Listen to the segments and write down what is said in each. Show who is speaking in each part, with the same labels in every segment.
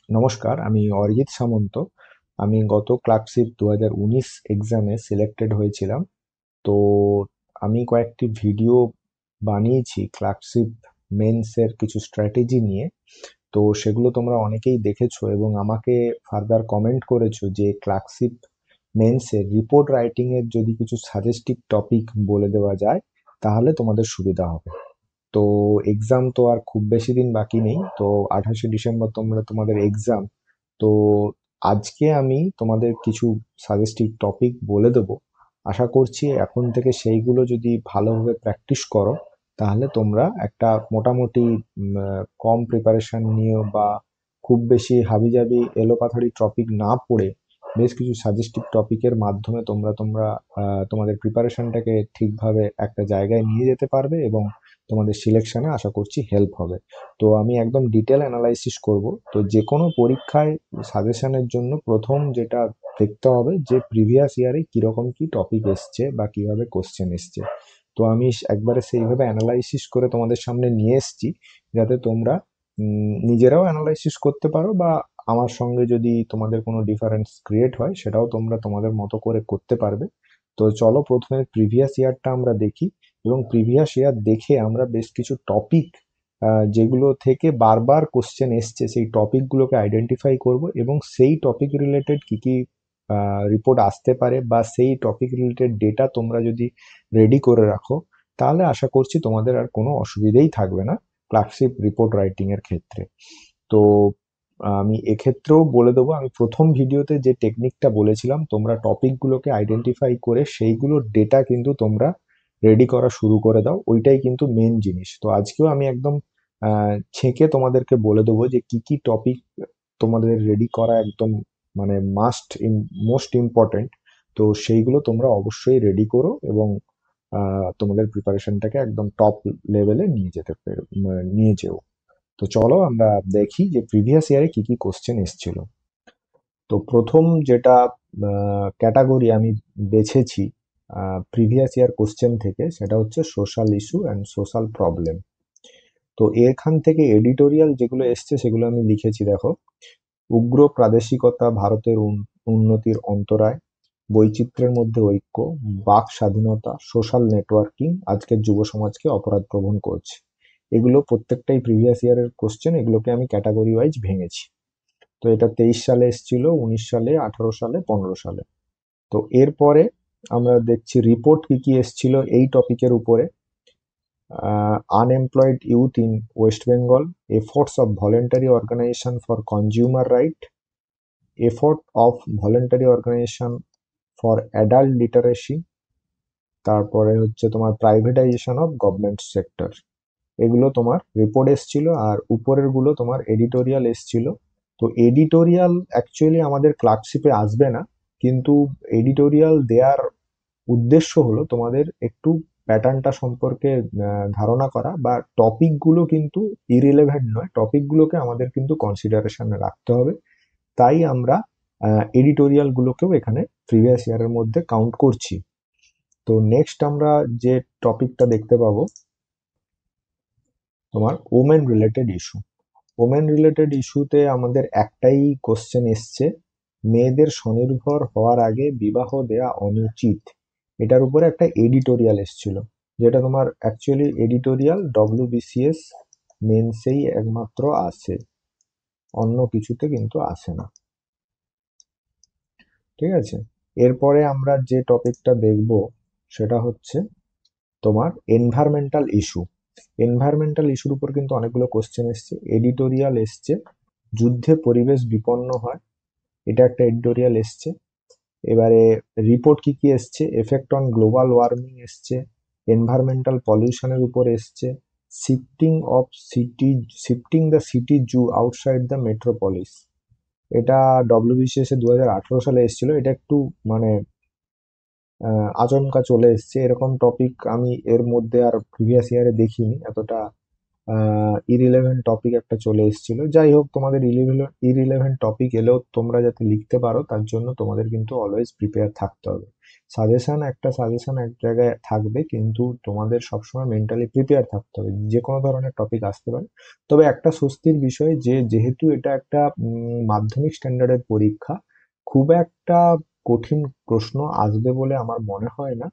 Speaker 1: নমস্কার, আমি অরিজিৎ সামন্ত। আমি গত ক্লার্কশিপ 2019 এক্সামে সিলেক্টেড হয়েছিলাম। তো আমি কয়েকটি ভিডিও বানিয়েছি ক্লার্কশিপ মেন্সের কিছু স্ট্র্যাটেজি নিয়ে। তো সেগুলো তোমরা অনেকেই দেখেছো এবং আমাকে ফার্দার কমেন্ট করেছো যে ক্লার্কশিপ মেন্সের রিপোর্ট রাইটিং এর যদি কিছু সাজেস্টিভ টপিক বলে দেওয়া যায় তাহলে তোমাদের সুবিধা হবে। তো এক্সাম তো আর খুব বেশি দিন বাকি নেই, তো 28শে ডিসেম্বর তোমাদের এক্সাম। তো আজকে আমি তোমাদের কিছু সাজেস্টিভ টপিক বলে দেবো। আশা করছি এখন থেকে সেইগুলো যদি ভালোভাবে প্র্যাকটিস করো তাহলে তোমরা একটা মোটামুটি কম প্রিপারেশন নিয়ে বা খুব বেশি হাবিজাবি এলোপাথারি টপিক না পড়ে বেশ কিছু সাজেস্টিভ টপিকের মাধ্যমে তোমরা তোমাদের প্রিপারেশনটাকে ঠিকভাবে একটা জায়গায় নিয়ে যেতে পারবে এবং তোমাদের সিলেকশনে আশা করছি হেল্প হবে। তো আমি একদম ডিটেল অ্যানালাইসিস করব। তো যে কোনো পরীক্ষায় সাজেশনের জন্য প্রথম যেটা দেখতে হবে যে প্রিভিয়াস ইয়ারে কিরকম কি টপিক এসছে বা কিভাবে কোশ্চেন এসছে। তো আমি একবারে সেইভাবে অ্যানালাইসিস করে তোমাদের সামনে নিয়ে এসেছি যাতে তোমরা নিজেরাও অ্যানালাইসিস করতে পারো বা আমার সঙ্গে যদি তোমাদের কোনো ডিফারেন্স ক্রিয়েট হয় সেটাও তোমরা তোমাদের মতো করে করতে পারবে। তো চলো প্রথমে প্রিভিয়াস ইয়ারটা আমরা দেখি এবং প্রিভিয়াস ইয়ার দেখে আমরা বেশ কিছু টপিক যেগুলো থেকে বারবার কোশ্চেন এসছে সেই টপিকগুলোকে আইডেন্টিফাই করব এবং সেই টপিক রিলেটেড কি কি রিপোর্ট আসতে পারে বা সেই টপিক রিলেটেড ডেটা তোমরা যদি রেডি করে রাখো তাহলে আশা করছি তোমাদের আর কোনো অসুবিধেই থাকবে না ক্লার্কশিপ রিপোর্ট রাইটিং এর ক্ষেত্রে। তো আমি এক্ষেত্রেও বলে দেবো, আমি প্রথম ভিডিওতে যে টেকনিকটা বলেছিলাম তোমরা টপিকগুলোকে আইডেন্টিফাই করে সেইগুলোর ডেটা কিন্তু তোমরা রেডি করা শুরু করে দাও, ওইটাই কিন্তু মেন জিনিস। তো আজকেও আমি একদম ছেঁকে তোমাদেরকে বলে দেবো যে কি কি টপিক তোমাদের রেডি করা একদম মানে মোস্ট ইম্পর্টেন্ট। তো সেইগুলো তোমরা অবশ্যই রেডি করো এবং তোমাদের প্রিপারেশনটাকে একদম টপ লেভেলে নিয়ে যেও। তো চলো আমরা দেখি যে প্রিভিয়াস ইয়ারে কি কি কোশ্চেন এসেছিল। তো প্রথম যেটা ক্যাটাগরি আমি বেছেছি প্রিভিয়াস ইয়ার কোশ্চেন থেকে সেটা হচ্ছে social issue and social problem. তো এখান থেকে এডিটোরিয়াল যেগুলো এসছে সেগুলো আমি লিখেছি, দেখো। উগ্র প্রাদেশিকতা ভারতের উন্নতির অন্তরায়, বৈচিত্র্যের মধ্যে ঐক্য, বাক স্বাধীনতা, সোশ্যাল নেটওয়ার্কিং আজকের যুব সমাজকে অপরাধ প্রবণ করছে। এগুলো প্রত্যেকটাই প্রিভিয়াস ইয়ারের কোশ্চেন, এগুলোকে আমি ক্যাটাগরি ওয়াইজ ভেঙেছি। তো এটা 23 সালে এসেছিল, 19 সালে, 18 সালে, 15 সালে। তো এরপরে আমরা দেখছি রিপোর্ট কি কি এসেছিল এই টপিকের উপরে। Unemployed youth in West Bengal, efforts of voluntary organization for consumer right, effort of voluntary organization for adult literacy, তারপরে হচ্ছে তোমার প্রাইভেটাইজেশন অফ গভর্নমেন্ট সেক্টর। এগুলো তোমার রিপোর্ট এসছিল আর উপরের গুলো তোমার এডিটোরিয়াল এসছিল। তো এডিটোরিয়াল অ্যাকচুয়ালি আমাদের ক্লার্কশিপে আসবে না, কিন্তু এডিটোরিয়াল দেওয়ার উদ্দেশ্য হলো তোমাদের একটু প্যাটার্নটা সম্পর্কে ধারণা করা, বা টপিক গুলো কিন্তু ইরিলেভেন্ট নয়, টপিক গুলোকে আমাদের কিন্তু কনসিডারেশনে রাখতে হবে। তাই আমরা এডিটোরিয়াল গুলোকেও এখানে প্রিভিয়াস ইয়ারের মধ্যে কাউন্ট করছি। তো নেক্সট আমরা যে টপিকটা দেখতে পাবো তোমার women related issue. Women related ইস্যুতে আমাদের একটাই কোশ্চেন এসছে, মেয়েদের স্বনির্ভর হওয়ার আগে বিবাহ দেয়া অনুচিত। এটার উপরে একটা এডিটোরিয়াল এসছিল, যেটা তোমার অ্যাকচুয়ালি এডিটোরিয়াল ডব্লিউবিসিএস মেন্সেই একমাত্র আসে, অন্য কিছুতে কিন্তু আসে না। ঠিক আছে, এরপরে আমরা যে টপিকটা দেখব সেটা হচ্ছে তোমার এনভায়রনমেন্টাল ইস্যু। এনভায়রনমেন্টাল ইস্যুর উপর কিন্তু অনেকগুলো কোশ্চেন এসছে, এডিটোরিয়াল এসছে যুদ্ধে পরিবেশ বিপন্ন হয়, এটা একটা এডিটোরিয়াল এসছে। এবারে রিপোর্ট কি কি এসছে, এফেক্ট অন গ্লোবাল ওয়ার্মিং এসছে, এনভায়রনমেন্টাল পলিউশনের উপর এসছে, shifting of city shifting the city zoo outside the metropolis. এটা ডব্লিউবিসিএস এ 2018 সালে এসেছিল। এটা একটু মানে আচমকা চলে এসছে, এরকম টপিক আমি এর মধ্যে আর প্রিভিয়াস ইয়ারে দেখিনি এতটা ইরিলেভেন্ট টপিক একটা চলে এসেছিল। যাই হোক, তোমাদের ইরিলেভেন্ট টপিক এলেও তোমরা যাতে লিখতে পারো তার জন্য তোমাদের কিন্তু অলওয়েজ প্রিপেয়ার থাকতে হবে। সাজেশন এক জায়গায় থাকবে, কিন্তু তোমাদের সবসময় মেন্টালি প্রিপেয়ার থাকতে হবে, যে কোনো ধরনের টপিক আসতে পারে। তবে একটা স্বস্তির বিষয় যে যেহেতু এটা একটা মাধ্যমিক স্ট্যান্ডার্ডের পরীক্ষা, খুব একটা কঠিন প্রশ্ন আসবে বলে আমার মনে হয় না।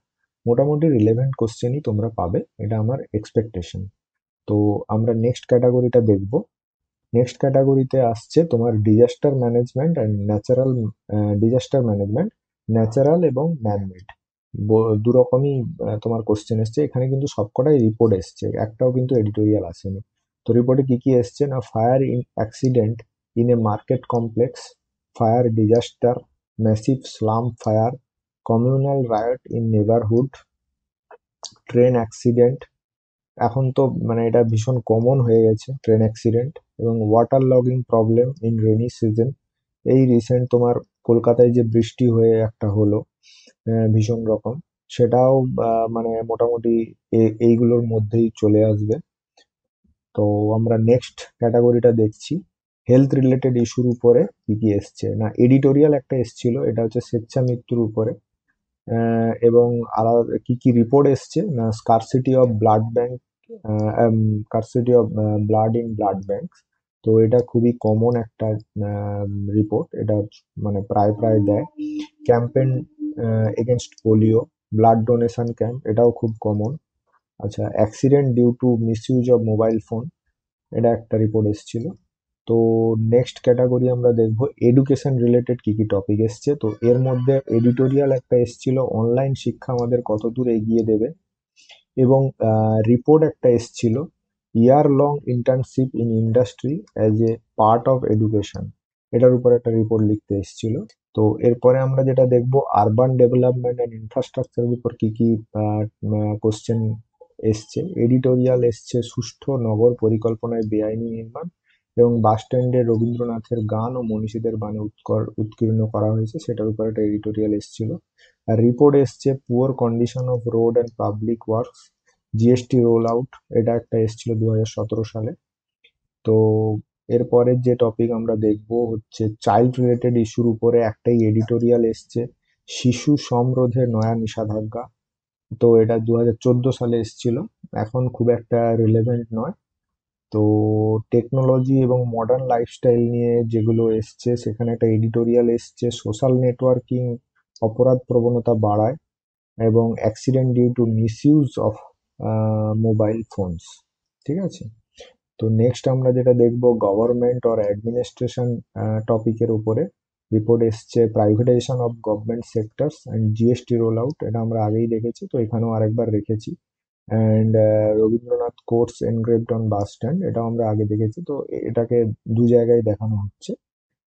Speaker 1: মোটামুটি রিলেভেন্ট কোশ্চেনই তোমরা পাবে, এটা আমার এক্সপেকটেশন। তো আমরা নেক্সট ক্যাটাগরিটা দেখব। নেক্সট ক্যাটাগরিতে আসছে তোমার disaster management and natural natural এবং ম্যানমেড, দু রকমই তোমার কোশ্চেন এসছে। এখানে কিন্তু সবকটাই রিপোর্ট এসছে, একটাও কিন্তু এডিটোরিয়াল আসেনি। তো রিপোর্টে কি কি এসছে না, fire in accident in a market complex, fire disaster, massive slum fire, communal riot in neighbourhood, train accident. এখন তো মানে এটা ভীষণ কমন হয়ে গেছে ট্রেন অ্যাক্সিডেন্ট, এবং water logging problem in rainy season. এই রিসেন্ট তোমার কলকাতায় যে বৃষ্টি হয়ে একটা হলো ভীষণ রকম, সেটাও মানে মোটামুটি এইগুলোর মধ্যেই চলে আসবে। তো আমরা নেক্সট ক্যাটাগরিটা দেখছি, হেলথ রিলেটেড ইস্যুর উপরে কি কি এসছে না। এডিটোরিয়াল একটা এসছিল, এটা হচ্ছে স্বেচ্ছা মৃত্যুর উপরে। এবং আলাদা কি কি রিপোর্ট এসছে না, scarcity of blood bank, scarcity of blood in blood bank. তো এটা খুবই কমন একটা রিপোর্ট, এটা মানে প্রায় প্রায় দেয়। Campaign against polio, blood donation camp, এটাও খুব কমন। আচ্ছা, accident due to misuse of mobile phone, এটা একটা রিপোর্ট এসেছিল। তো নেক্সট ক্যাটাগরি আমরা দেখব এডুকেশন রিলেটেড কি কি টপিক এসছে। তো এর মধ্যে এডিটোরিয়াল একটা এসছিল, অনলাইন শিক্ষা আমাদের কতদূর এগিয়ে দেবে, এবং রিপোর্ট একটা এসছিল, ইয়ার long internship in industry as a part of education, এটার উপর একটা রিপোর্ট লিখতে এসেছিল। তো এরপরে আমরা যেটা দেখব, আরবান ডেভেলপমেন্ট অ্যান্ড ইনফ্রাস্ট্রাকচারের উপর কি কি কোশ্চেন এসছে। এডিটোরিয়াল এসছে, সুষ্ঠু নগর পরিকল্পনায় বেআইনি নির্মাণ, এবং বাস স্ট্যান্ডে রবীন্দ্রনাথের গান ও মনীষীদের বাণী উৎকীর্ণ করা হয়েছে, সেটার উপর একটা এডিটোরিয়াল এসেছিল। আর রিপোর্ট এসছে, poor condition of road and public works, GST roll out, এটা একটা এসেছিল 2017 সালে। তো এরপরের যে টপিক আমরা দেখব হচ্ছে চাইল্ড রিলেটেড ইস্যুর উপরে একটাই এডিটোরিয়াল এসছে, শিশু শ্রম রোধে নয়া নিষেধাজ্ঞা। তো এটা 2014 সালে এসেছিল, এখন খুব একটা রিলেভেন্ট নয়। তো টেকনোলজি এবং মডার্ন লাইফস্টাইল নিয়ে যেগুলো এসছে, সেখানে একটা এডিটোরিয়াল এসছে, সোশ্যাল নেটওয়ার্কিং অপরাধ প্রবণতা বাড়ায়, এবং accident due to misuse of mobile phones. ঠিক আছে। তো নেক্সট আমরা যেটা দেখব, গভর্নমেন্ট অর অ্যাডমিনিস্ট্রেশন টপিকের উপরে রিপোর্ট এসছে, privatization of government sectors and GST roll out, এটা আমরা আগেই দেখেছি, তো এখানেও আরেকবার রেখেছি। And Rabindranath quotes engraved on bus stand, এটাও আমরা আগে দেখেছি। তো এটাকে দু জায়গায় দেখানো হচ্ছে,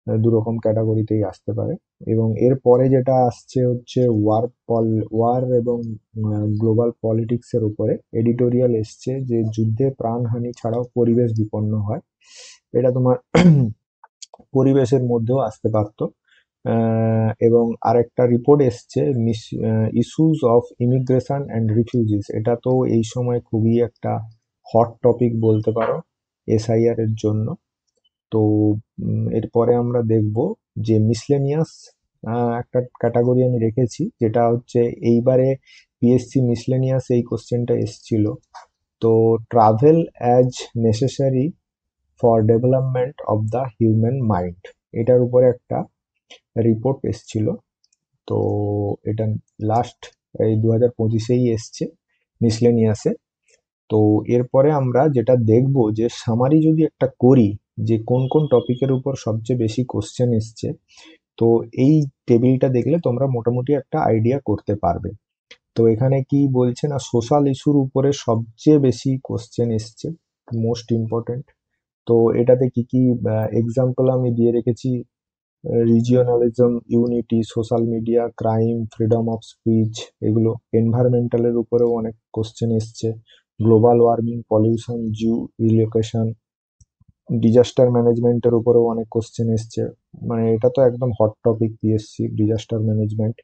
Speaker 1: দু রকম ক্যাটাগরিতেই আসতে পারে। এবং এর পরে যেটা আসছে হচ্ছে ওয়ার এবং গ্লোবাল পলিটিক্স এর উপরে এডিটোরিয়াল এসছে, যে যুদ্ধে প্রাণহানি ছাড়াও পরিবেশ বিপন্ন হয়, এটা তোমার পরিবেশের মধ্যেও আসতে পারতো। এবং আরেকটা রিপোর্ট এসছে, issues of immigration and refugees, এটা তো এই সময় খুবই একটা হট টপিক বলতে পারো এসআইআর এর জন্য। তো এরপরে আমরা দেখব যে মিসলেনিয়াস একটা ক্যাটাগরি আমি রেখেছি, যেটা হচ্ছে এইবারে পিএসসি মিসলেনিয়াস এই কোশ্চেনটা এসছিল। তো travel as necessary for development of the human mind, এটার উপরে একটা রিপোর্ট এসছিল। তো এটা লাস্ট এই 2025-এই এসছে মিসলেনিয়াসে। তো এরপরে আমরা যেটা দেখব, যে সামারি যদি একটা করি, যে কোন কোন টপিকের উপর সবচেয়ে বেশি কোশ্চেন এসছে, তো এই টেবিলটা দেখলে তোমরা মোটামুটি একটা আইডিয়া করতে পারবে। তো এখানে কি বলছে না, সোশ্যাল ইস্যুর উপরে সবচেয়ে বেশি কোশ্চেন এসছে, মোস্ট ইম্পর্টেন্ট। তো এটাতে কি কি এক্সাম্পল আমি দিয়ে রেখেছি, regionalism, unity, social media, crime, freedom of speech, এগুলো। এনভায়রনমেন্টালের উপরেও অনেক কোশ্চেন এসছে, global warming, pollution, geo relocation, disaster ম্যানেজমেন্টের উপরেও অনেক কোশ্চেন এসছে। মানে এটা তো একদম hot topic PSC, disaster management,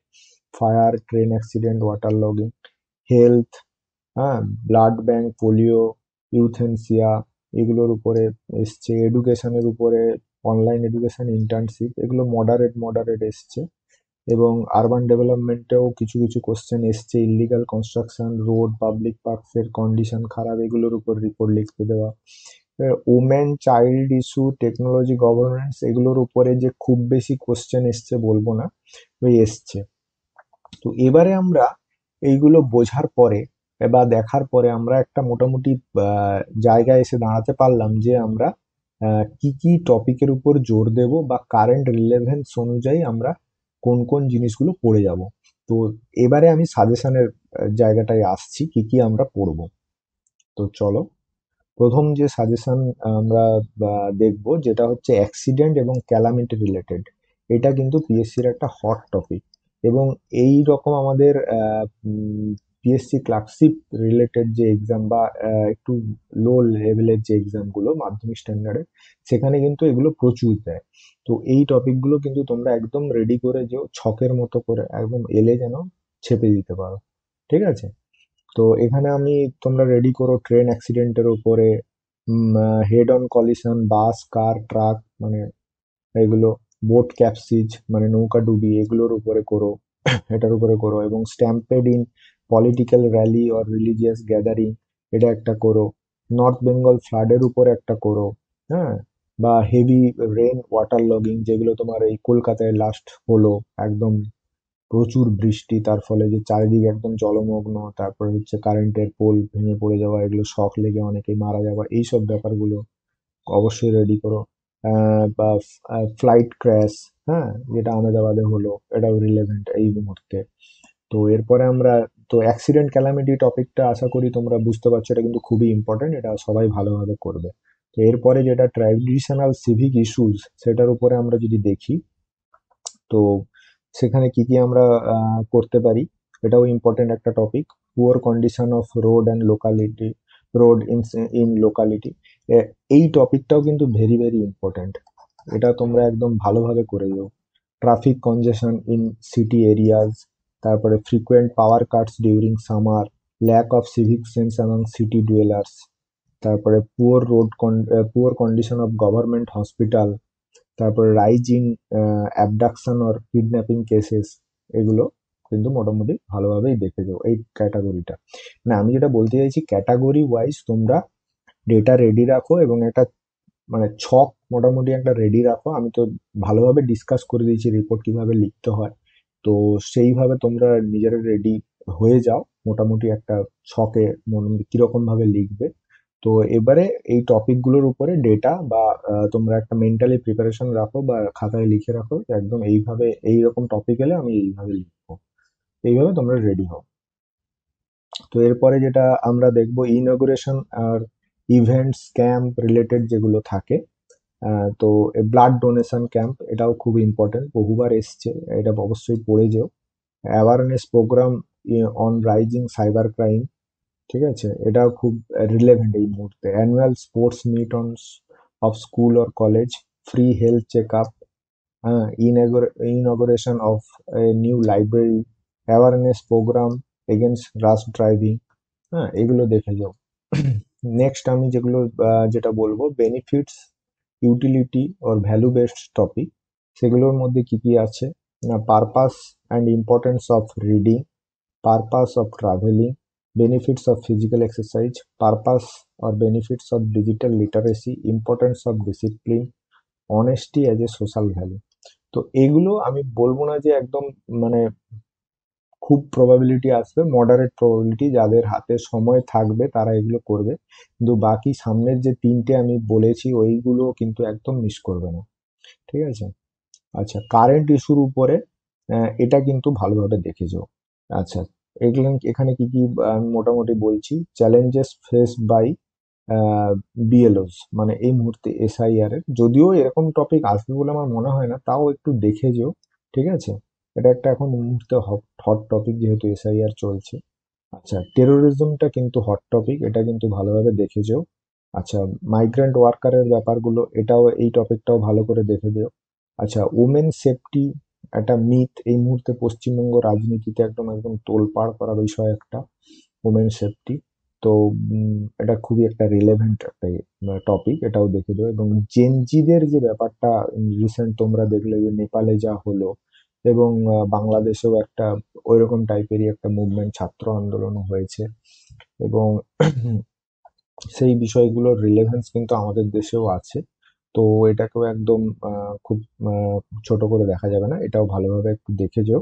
Speaker 1: fire, train accident, water logging, health, হ্যাঁ, ব্লাড ব্যাংক, পোলিও, ইউথেনসিয়া, এগুলোর উপরে এসছে। এডুকেশনের উপরে অনলাইন এডুকেশন, ইন্টার্নশিপ, এগুলো মডারেট মডারেট এসছে। এবং আরবান ডেভেলপমেন্টেও কিছু কিছু কোশ্চেন এসছে, illegal construction, road, public পার্কসের condition খারাপ, এগুলোর উপর রিপোর্ট লিখতে দেওয়া। Women child issue, technology governance, এগুলোর উপরে যে খুব বেশি কোশ্চেন এসছে বলবো না, ওই এসছে। তো এবারে আমরা এইগুলো বোঝার পরে বা দেখার পরে আমরা একটা মোটামুটি জায়গায় এসে দাঁড়াতে পারলাম যে আমরা কি কি টপিকের উপর জোর দেব বা কারেন্ট রিলেভেন্স অনুযায়ী আমরা কোন কোন জিনিসগুলো পড়ে যাব। তো এবারে আমি সাজেশনের জায়গাটায় আসছি কি কি আমরা পড়বো। তো চলো, প্রথম যে সাজেশন আমরা দেখব যেটা হচ্ছে অ্যাক্সিডেন্ট এবং ক্যালামিটি রিলেটেড। এটা কিন্তু পিএসসির একটা হট টপিক। এবং এই রকম আমাদের পিএসসি ক্লার্কশিপ রিলেটেড যে এক্সাম বা একটু লো লেভেলের যে এক্সামগুলো মাধ্যমিক স্ট্যান্ডার্ডে, সেখানে কিন্তু এগুলো প্রচুর দেয়। তো এই টপিকগুলো কিন্তু তোমরা একদম রেডি করে যে ছকের মতো করে একদম এলে যেন ছেপে দিতে পারো। ঠিক আছে? তো এখানে আমি, তোমরা রেডি করো ট্রেন অ্যাক্সিডেন্টের উপরে, head on collision, bus, car, truck, মানে এগুলো, বোট ক্যাপসিজ মানে নৌকা ডুবি, এগুলোর উপরে করো। এটার উপরে করো। এবং stampede in political rally or religious gathering, এটা একটা করো। নর্থ বেঙ্গল ফ্লাডের উপরে একটা করো। হ্যাঁ, বা হেভি রেন ওয়াটার লগিং, যেগুলো তোমার এই কলকাতায় লাস্ট হলো, একদম প্রচুর বৃষ্টি, তার ফলে যে চারিদিকে একদম জলমগ্ন, তারপরে হচ্ছে কারেন্টের পোল ভেঙে পড়ে যাওয়া, এগুলো শক লেগে অনেকেই মারা যাওয়া, এইসব ব্যাপারগুলো অবশ্যই রেডি করো। বা ফ্লাইট ক্র্যাশ, হ্যাঁ, যেটা আহমেদাবাদে হলো, এটাও রিলেভেন্ট এই মুহূর্তে। তো এরপরে আমরা, তো অ্যাক্সিডেন্ট ক্যালামিটি টপিকটা আশা করি তোমরা বুঝতে পারছো, এটা কিন্তু খুবই ইম্পর্টেন্ট, এটা সবাই ভালোভাবে করবে। তো এরপরে যেটা ট্র্যাডিশনাল সিভিক ইস্যুস, সেটার উপরে আমরা যদি দেখি, তো সেখানে কি কি আমরা করতে পারি, এটাও ইম্পর্টেন্ট একটা topic. Poor condition of road and locality, road in locality, এই টপিকটাও কিন্তু ভেরি ভেরি ইম্পর্টেন্ট। এটা তোমরা একদম ভালোভাবে করে যাও। Traffic congestion in city areas, তারপরে frequent power cuts during summer, lack of civic sense among city dwellers, তারপরে poor condition of government hospital, তারপরে rising abduction or kidnapping cases, এগুলো কিন্তু মোটামুটি ভালোভাবেই দেখে যাও এই ক্যাটাগরিটা। না, আমি যেটা বলতে চাইছি, ক্যাটাগরি ওয়াইজ তোমরা ডেটা রেডি রাখো এবং একটা মানে ছক মোটামুটি একটা রেডি রাখো। আমি তো ভালোভাবে ডিসকাস করে দিয়েছি রিপোর্ট কিভাবে লিখতে হয়। তো সেইভাবে তোমরা নিজেরা রেডি হয়ে যাও মোটামুটি একটা ছকে, কিরকম ভাবে লিখবে। তো এবারে এই টপিক গুলোর উপরে ডেটা বা তোমরা একটা মেন্টালি প্রিপারেশন রাখো বা খাতায় লিখে রাখো যে একদম এইভাবে এইরকম টপিক এলে আমি এইভাবে লিখবো। এইভাবে তোমরা রেডি হও। তো এরপরে যেটা আমরা দেখবো, ইনঅগুরেশন আর ইভেন্টস ক্যাম্প রিলেটেড যেগুলো থাকে। তো ব্লাড ডোনেশন ক্যাম্প, এটাও খুব ইম্পর্টেন্ট, বহুবার এসছে, এটা অবশ্যই পড়ে যেও। Awareness program on rising cyber crime, ঠিক আছে, এটাও খুব রিলেভেন্ট এই মুহূর্তে। Annual sports meet on of school or college, free health check up, হ্যাঁ, inauguration of a new library, awareness program against rash driving, হ্যাঁ, এগুলো দেখে যাও। নেক্সট আমি যেগুলো যেটা বলবো, benefits, utility or value based topic, সেগুলোর মধ্যে কি কি আছে না, purpose and importance of reading, purpose of traveling, benefits of physical exercise, purpose or benefits of digital literacy, importance of discipline, honesty as a social value। তো এগুলো আমি বলবো না যে একদম মানে খুব প্রবাবিলিটি আসবে, মডারেট প্রবাবিলিটি, যাদের হাতে সময় থাকবে তারা এগুলো করবে। কিন্তু বাকি সামনের যে তিনটে আমি বলেছি ওইগুলো কিন্তু একদম মিস করবে না। ঠিক আছে? আচ্ছা, কারেন্ট ইস্যুর উপরে এটা কিন্তু ভালোভাবে দেখে যাও। আচ্ছা, এগুলো এখানে কি কি আমি মোটামুটি বলছি। চ্যালেঞ্জেস ফেস বাই বিএলওস, মানে এই মুহূর্তে এসআইআর এর, যদিও এরকম টপিক আসবে বলে আমার মনে হয় না, তাও একটু দেখে যেও। ঠিক আছে? এটা একটা এখন এই মুহূর্তে হট টপিক যেহেতু এসআইআর চলছে। আচ্ছা, টেরোরিজমটা কিন্তু হট টপিক, এটা কিন্তু ভালোভাবে দেখে যেও। আচ্ছা, মাইগ্রেন্ট ওয়ার্কারের ব্যাপারগুলো, এটাও এই টপিকটাও ভালো করে দেখে দিও। আচ্ছা, উমেন সেফটি একটা মিথ, এই মুহূর্তে পশ্চিমবঙ্গ রাজনীতিতে একদম একদম তোলপাড় করা বিষয় একটা, উমেন সেফটি। তো এটা খুবই একটা রিলেভেন্ট একটা টপিক, এটাও দেখে দিও। এবং জেনজিদের যে ব্যাপারটা রিসেন্ট তোমরা দেখলে যে নেপালে যা হলো, এবং বাংলাদেশেও একটা ওইরকম টাইপেরই একটা মুভমেন্ট, ছাত্র আন্দোলন হয়েছে, এবং সেই বিষয়গুলোর রিলেভেন্স কিন্তু আমাদের দেশেও আছে। তো এটাকেও একদম খুব আহ, ছোট করে দেখা যাবে না, এটাও ভালোভাবে একটু দেখে যেও।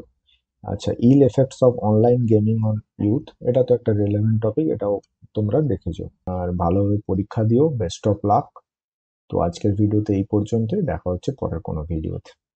Speaker 1: আচ্ছা, ill effects of online gaming on youth, এটা তো একটা রিলেভেন্ট টপিক, এটাও তোমরা দেখেছো। আর ভালোভাবে পরীক্ষা দিও, বেস্ট অফ লাক। তো আজকের ভিডিওতে এই পর্যন্তই, দেখা হচ্ছে পরের কোনো ভিডিওতে।